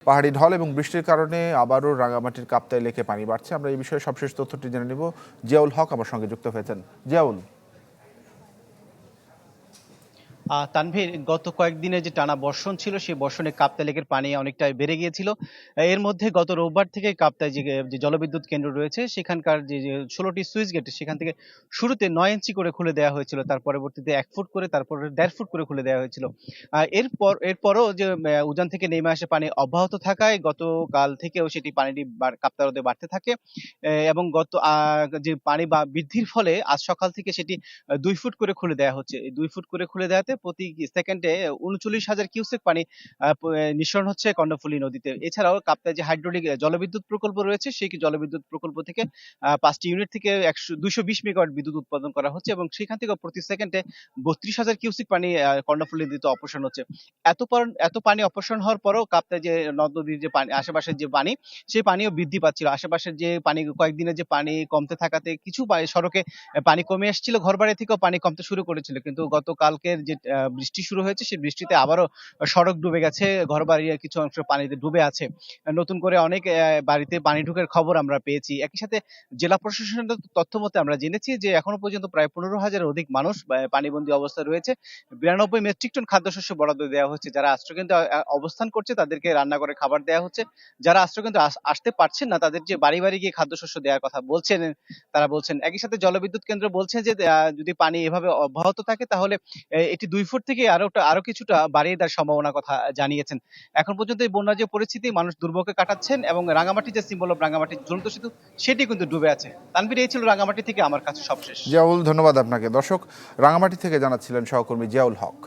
পাহাড়ি ঢল এবং বৃষ্টির কারণে আবারও রাঙামাটির কাপ্তাই লেকে পানি বাড়ছে। আমরা এই বিষয়ে সবশেষ তথ্যটি জেনে নিব। জিয়াউল হক আমার সঙ্গে যুক্ত হয়েছেন। জিয়াউল। তানভীর, গত কয়েকদিনে যে টানা বর্ষণ ছিল সেই বর্ষণে কাপ্তাই লেকের পানি অনেকটাই বেড়ে গিয়েছিল। এর মধ্যে গত রোববার থেকে কাপ্তাই যে জলবিদ্যুৎ কেন্দ্র রয়েছে সেখানকার যে 16টি সুইচ গেট সেখান থেকে শুরুতে 9 ইঞ্চি করে খুলে দেওয়া হয়েছিল, তার পরবর্তীতে 1 ফুট করে, তারপর 1.5 ফুট করে খুলে দেওয়া হয়েছিল। এরপরও যে উজান থেকে নেমে আসে পানি অব্যাহত থাকায় গতকাল থেকেও সেটি পানিটি কাপ্তাই হ্রদে বাড়তে থাকে। এবং যে পানি বৃদ্ধির ফলে আজ সকাল থেকে সেটি 2 ফুট করে খুলে দেওয়া হচ্ছে। এই 2 ফুট করে খুলে দেওয়াতে প্রতি সেকেন্ডে ৩৯,০০০ কিউসেক পানি নিঃসরণ হচ্ছে কর্ণফুলী নদীতে। এছাড়াও কাপ্তাই যে হাইড্রোলিক জলবিদ্যুৎ প্রকল্প রয়েছে সেই জলবিদ্যুৎ প্রকল্প থেকে ৫টি ইউনিট থেকে ২২০ মেগাওয়াট বিদ্যুৎ উৎপাদন করা হচ্ছে এবং সেখান থেকে প্রতি সেকেন্ডে ৩২,০০০ কিউসেক পানি কর্ণফুলী নদীতে অপসারণ হচ্ছে। এত পানি অপসারণ হওয়ার পরেও কাপ্তাই যে নদ নদীর যে পানি, আশেপাশের যে পানি, সেই পানিও বৃদ্ধি পাচ্ছিল। আশেপাশের যে পানি কয়েকদিনের যে পানি কমতে থাকাতে কিছু সড়কে পানি কমে এসেছিল, ঘরবাড়ি থেকেও পানি কমতে শুরু করেছিল। কিন্তু গতকালকের যে বৃষ্টি শুরু হয়েছে সেই বৃষ্টিতে আবারও সড়ক ডুবে গেছে, ঘরবাড়ির কিছু অংশ পানিতে ডুবে আছে। নতুন করে অনেক বাড়িতে পানি ঢোকার খবর আমরা পেয়েছি। একই সাথে জেলা প্রশাসনের তথ্য মতে আমরা জেনেছি যে এখনো পর্যন্ত প্রায় ১৫,০০০-এর অধিক মানুষ পানিবন্দী অবস্থায় রয়েছে। ৯২ মেট্রিক টন খাদ্যশস্য বরাদ্দ দেওয়া হচ্ছে। যারা আশ্রয়কেন্দ্রে অবস্থান করছে তাদেরকে রান্না করে খাবার দেওয়া হচ্ছে। যারা আশ্রয়কেন্দ্রে আসতে পারছেন না তাদের যে বাড়ি বাড়ি গিয়ে খাদ্যশস্য দেওয়ার কথা বলছেন তারা বলছেন। একই সাথে জলবিদ্যুৎ কেন্দ্র বলছে যে যদি পানি এভাবে অব্যাহত থাকে তাহলে এটি ২ ফুট থেকে আরো কিছুটা বাড়িয়ে দেওয়ার সম্ভাবনার কথা জানিয়েছেন। এখন পর্যন্ত এই বন্যার যে পরিস্থিতি, মানুষ দুর্ভোগে কাটাচ্ছেন এবং রাঙামাটি যে সিম্বল অফ রাঙামাটি ঝুলন্ত সেতু সেটি কিন্তু ডুবে আছে। তানভীর, এই ছিল রাঙামাটি থেকে আমার কাছে সবশেষ। জিয়াউল, ধন্যবাদ আপনাকে। দর্শক, রাঙামাটি থেকে জানাচ্ছিলেন সহকর্মী জিয়াউল হক।